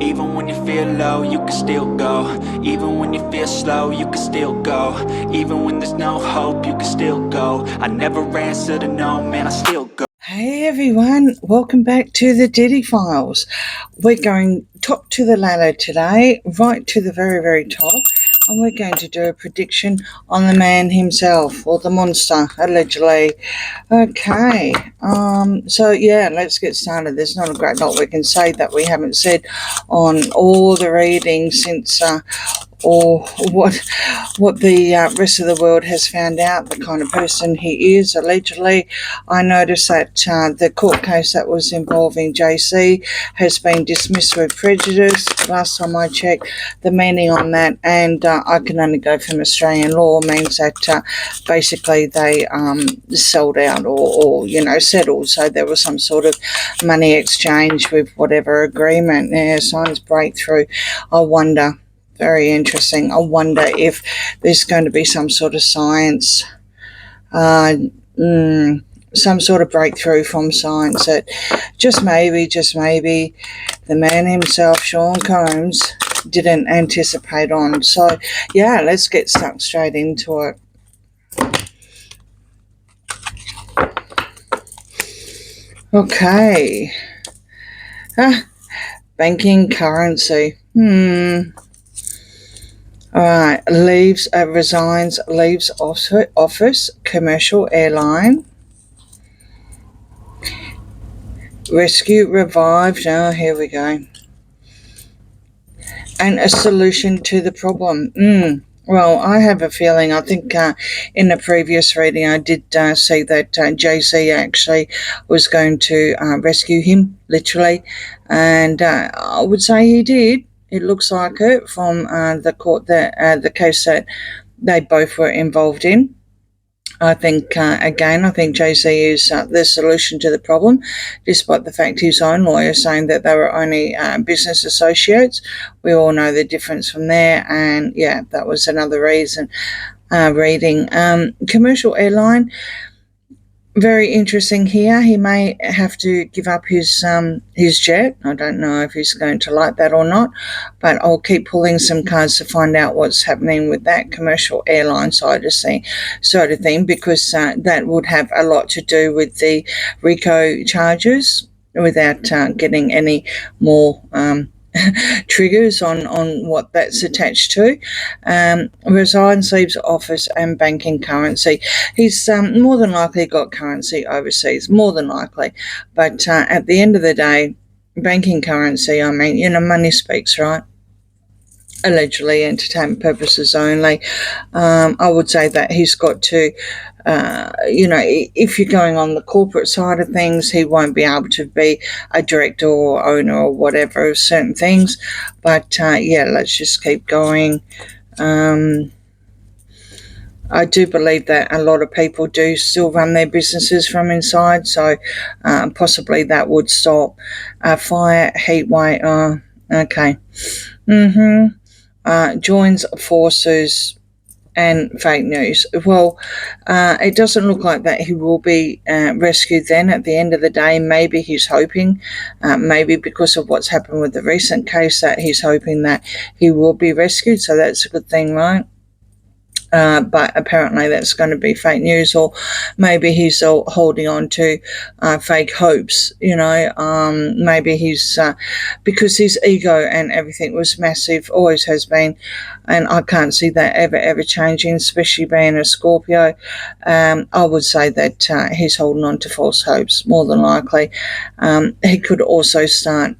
Even when you feel low, you can still go. Even when you feel slow, you can still go. Even when there's no hope, you can still go. I never answer to no, man, I still go. Hey everyone, welcome back to the Diddy Files. We're going top to the ladder today, right to the very, very top. And we're going to do a prediction on the man himself, or the monster, allegedly. Okay, so yeah, let's get started. There's not a great lot we can say that we haven't said on all the readings since, or what the rest of the world has found out, the kind of person he is, allegedly. I noticed that the court case that was involving JC has been dismissed with prejudice. Last time I checked, the meaning on that, and I can only go from Australian law, means that basically they sold out or settled, so there was some sort of money exchange with whatever agreement. Yeah, science breakthrough. I wonder, very interesting, I wonder if there's going to be some sort of science, some sort of breakthrough from science that just maybe the man himself, Sean Combs, didn't anticipate on. So yeah, let's get stuck straight into it. Okay. Banking currency. Alright, resigns, leaves office, commercial airline. Rescue, revived. Oh, here we go. And a solution to the problem. Well, I have a feeling, I think in the previous reading I did see that JC actually was going to rescue him, literally. And I would say he did. It looks like it from the court, the case that they both were involved in. I think, again, I think JC is the solution to the problem, despite the fact his own lawyer saying that they were only business associates. We all know the difference from there, and yeah, that was another reason. Reading commercial airline. Very interesting here. He may have to give up his jet. I don't know if he's going to like that or not, but I'll keep pulling some cards to find out what's happening with that commercial airline sort of thing, because that would have a lot to do with the RICO charges without getting any more triggers on what that's attached to. Resigns, leaves office, and banking currency. He's more than likely got currency overseas, more than likely. But at the end of the day, banking currency, I mean, money speaks, right? Allegedly, entertainment purposes only. I would say that he's got to, if you're going on the corporate side of things, he won't be able to be a director or owner or whatever of certain things. But yeah, let's just keep going. I do believe that a lot of people do still run their businesses from inside, so possibly that would stop. Fire, heat wave. Okay. Joins forces and fake news. Well, it doesn't look like that he will be rescued then at the end of the day. Maybe he's hoping, maybe because of what's happened with the recent case, that he's hoping that he will be rescued, so that's a good thing, right? But apparently that's going to be fake news, or maybe he's holding on to fake hopes, maybe he's, because his ego and everything was massive, always has been, and I can't see that ever changing, especially being a Scorpio. I would say that he's holding on to false hopes, more than likely. He could also start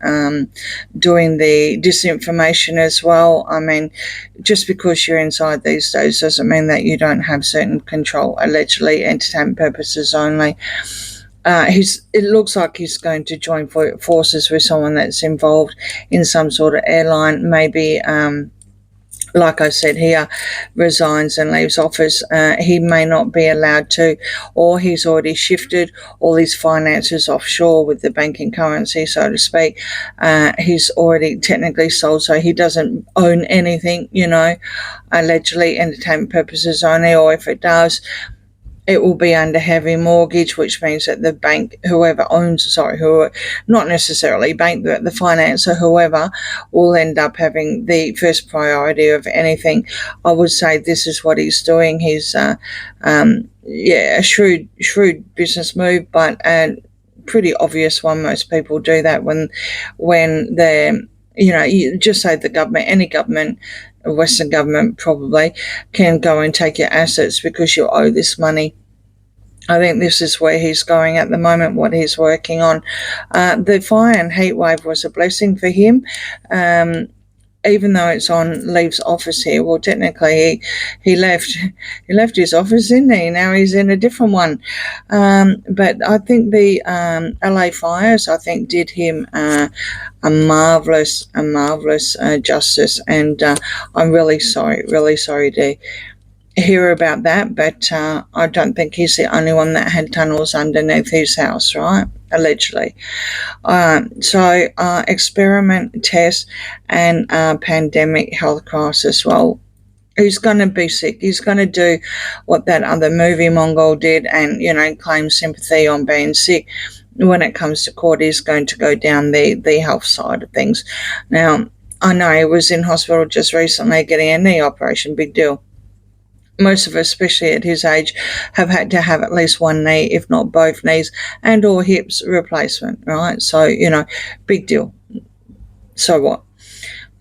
doing the disinformation as well. I mean, just because you're inside these days doesn't mean that you don't have certain control, allegedly, entertainment purposes only. It looks like he's going to join forces with someone that's involved in some sort of airline, maybe like I said here, resigns and leaves office. He may not be allowed to, or he's already shifted all his finances offshore with the banking currency, so to speak. He's already technically sold, so he doesn't own anything, allegedly, entertainment purposes only, or if it does, it will be under heavy mortgage, which means that the bank, whoever owns, who, not necessarily bank, the financer, whoever, will end up having the first priority of anything. I would say this is what he's doing. He's, a shrewd business move, but a pretty obvious one. Most people do that when they're, you just say the government, any government, a Western government probably, can go and take your assets because you owe this money. I think this is where he's going at the moment, what he's working on. The fire and heat wave was a blessing for him. Even though it's on Leave's office here, well, technically he left his office, didn't he? Now he's in a different one. But I think the LA fires, I think, did him a marvelous justice, and I'm really sorry to hear about that, but I don't think he's the only one that had tunnels underneath his house, right? Allegedly. So experiment, test, and pandemic health crisis. Well, he's going to be sick. He's going to do what that other movie Mongol did and, claim sympathy on being sick. When it comes to court, he's going to go down the health side of things. Now, I know he was in hospital just recently getting a knee operation, big deal. Most of us, especially at his age, have had to have at least one knee, if not both knees, and or hips replacement, right? So, big deal. So what?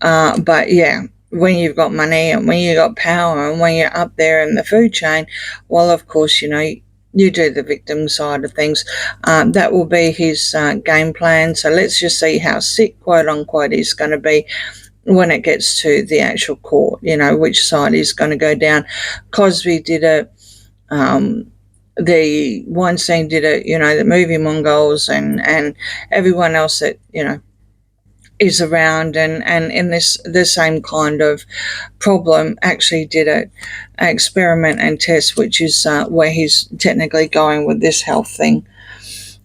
But yeah, when you've got money and when you've got power and when you're up there in the food chain, well, of course, you do the victim side of things. That will be his game plan. So let's just see how sick, quote unquote, he's going to be when it gets to the actual court, which side he's going to go down. Cosby did it, the Weinstein did it, the movie Mongols and everyone else that, is around and in the same kind of problem actually did it, experiment and test, which is where he's technically going with this health thing.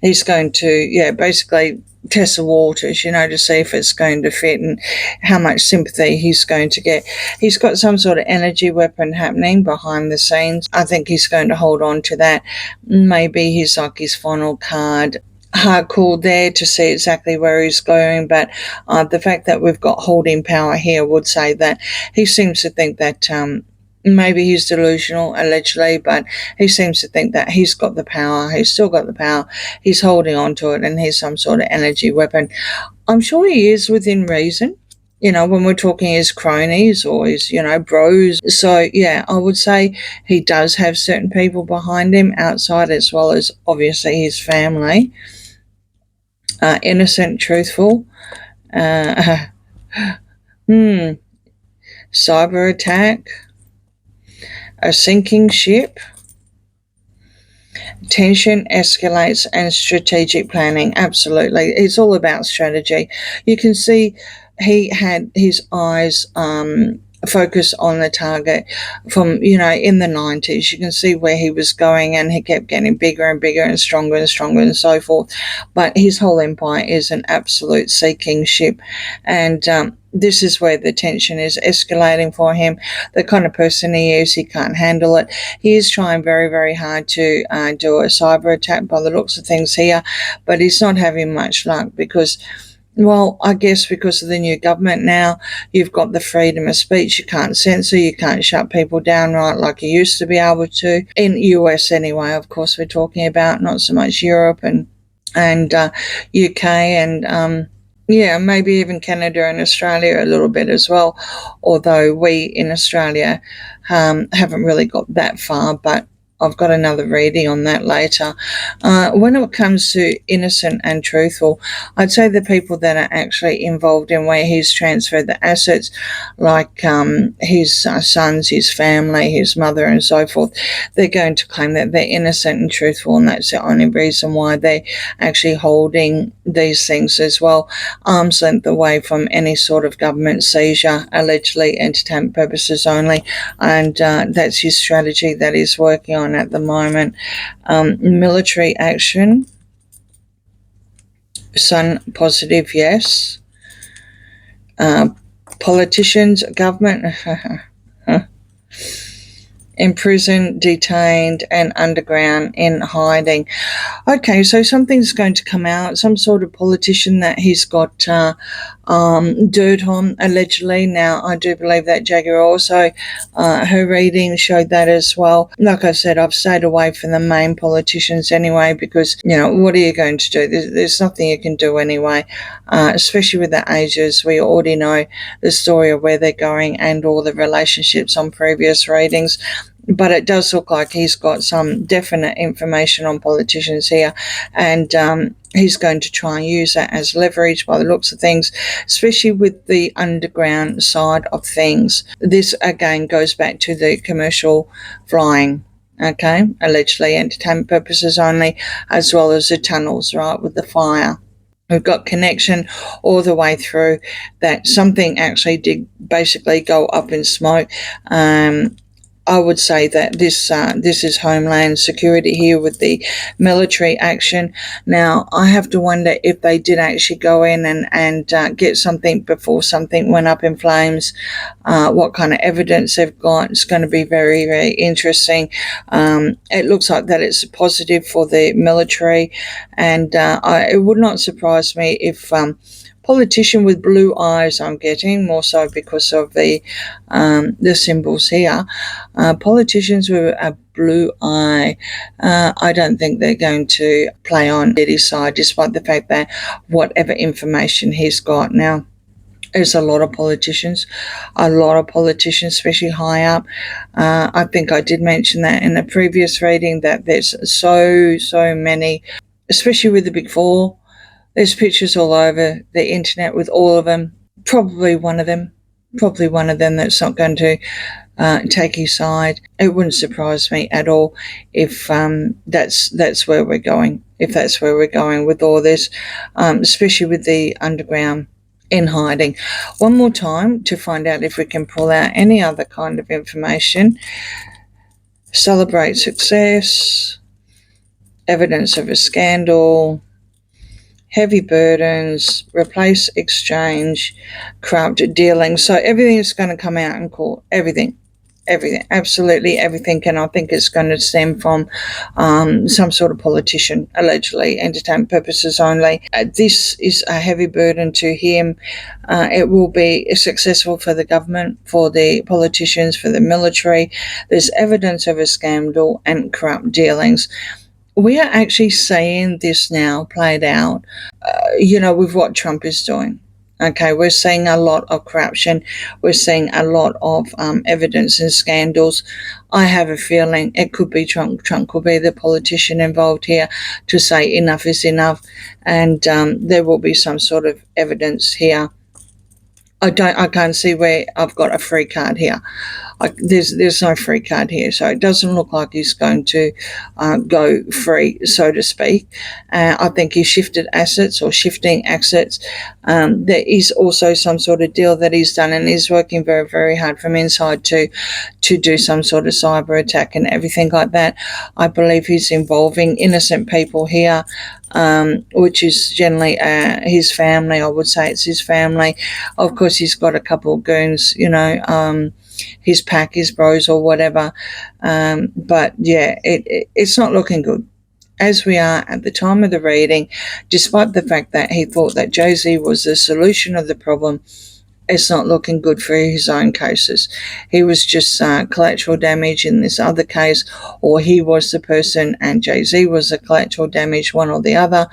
He's going to, basically test the waters, to see if it's going to fit and how much sympathy he's going to get. He's got some sort of energy weapon happening behind the scenes. I think he's going to hold on to that. Maybe he's like his final card. Hard call there to see exactly where he's going, but the fact that we've got holding power here would say that he seems to think that maybe he's delusional, allegedly, but he seems to think that he's got the power. He's still got the power. He's holding on to it, and he's some sort of energy weapon. I'm sure he is within reason, when we're talking his cronies or his, bros. So, yeah, I would say he does have certain people behind him outside as well as, obviously, his family. Innocent, truthful. Cyber attack. A sinking ship, tension escalates, and strategic planning. Absolutely. It's all about strategy. You can see he had his eyes focus on the target from, in the 90s. You can see where he was going, and he kept getting bigger and bigger and stronger and so forth. But his whole empire is an absolute sinking ship. And this is where the tension is escalating for him. The kind of person he is, he can't handle it. He is trying very, very hard to do a cyber attack by the looks of things here, but he's not having much luck because, well, I guess because of the new government now, you've got the freedom of speech. You can't censor, you can't shut people down, right, like you used to be able to. In US anyway, of course, we're talking about, not so much Europe and UK and maybe even Canada and Australia a little bit as well, although we in Australia haven't really got that far, but I've got another reading on that later. When it comes to innocent and truthful, I'd say the people that are actually involved in where he's transferred the assets, like his sons, his family, his mother, and so forth, they're going to claim that they're innocent and truthful, and that's the only reason why they're actually holding these things as well, arm's length away from any sort of government seizure, allegedly entertainment purposes only, and that's his strategy that he's working on at the moment. Military action, sun positive, yes. Politicians, government, in prison, detained, and underground in hiding. Okay, so something's going to come out, some sort of politician that he's got dirt on, allegedly. Now, I do believe that Jagger also, her reading showed that as well. Like I said, I've stayed away from the main politicians anyway, because, you know, what are you going to do? There's nothing you can do anyway, especially with the ages. We already know the story of where they're going and all the relationships on previous readings. But it does look like he's got some definite information on politicians here, and he's going to try and use that as leverage by the looks of things, especially with the underground side of things. This again goes back to the commercial flying, okay, allegedly entertainment purposes only, as well as the tunnels, right, with the fire. We've got connection all the way through that something actually did basically go up in smoke. I would say that this is Homeland Security here with the military action. Now, I have to wonder if they did actually go in and get something before something went up in flames, what kind of evidence they've got. It's going to be very, very interesting. It looks like that it's positive for the military, and it would not surprise me if politician with blue eyes, I'm getting, more so because of the symbols here. Politicians with a blue eye, I don't think they're going to play on Diddy's side, despite the fact that whatever information he's got. Now, there's a lot of politicians, especially high up. I think I did mention that in a previous reading, that there's so many, especially with the Big Four. There's pictures all over the internet with all of them. Probably one of them that's not going to take his side. It wouldn't surprise me at all if that's where we're going. If that's where we're going with all this, especially with the underground in hiding. One more time to find out if we can pull out any other kind of information. Celebrate success. Evidence of a scandal. Heavy burdens, replace exchange, corrupt dealing. So everything is going to come out in court. Everything, absolutely everything. And I think it's going to stem from some sort of politician, allegedly, entertainment purposes only. This is a heavy burden to him. It will be successful for the government, for the politicians, for the military. There's evidence of a scandal and corrupt dealings. We are actually seeing this now played out, with what Trump is doing. Okay, we're seeing a lot of corruption. We're seeing a lot of evidence and scandals. I have a feeling it could be Trump. Trump could be the politician involved here to say enough is enough, and there will be some sort of evidence here. I can't see where I've got a free card here. There's no free card here, so it doesn't look like he's going to go free, so to speak. I think he shifted assets or shifting assets. There is also some sort of deal that he's done, and he's working very, very hard from inside to do some sort of cyber attack and everything like that. I believe he's involving innocent people here, which is generally his family. I would say it's his family. Of course, he's got a couple of goons, his pack, his bros or whatever. But yeah, it's not looking good. As we are at the time of the reading, despite the fact that he thought that Jay-Z was the solution of the problem, it's not looking good for his own cases. He was just collateral damage in this other case, or he was the person and Jay-Z was the collateral damage, one or the other.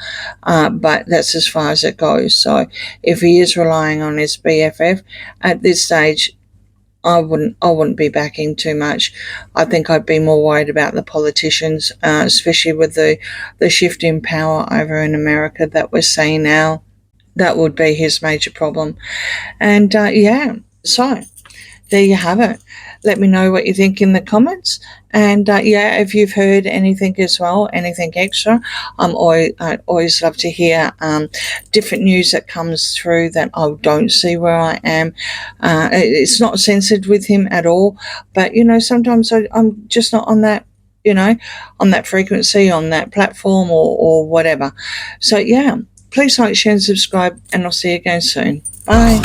But that's as far as it goes. So if he is relying on his BFF at this stage, I wouldn't be backing too much. I think I'd be more worried about the politicians, especially with the shift in power over in America that we're seeing now. That would be his major problem. And so there you have it. Let me know what you think in the comments. And if you've heard anything as well, anything extra, I always love to hear different news that comes through that I don't see where I am. It's not censored with him at all, but sometimes I'm just not on that, on that frequency, on that platform or whatever. So please like, share and subscribe, and I'll see you again soon. Bye.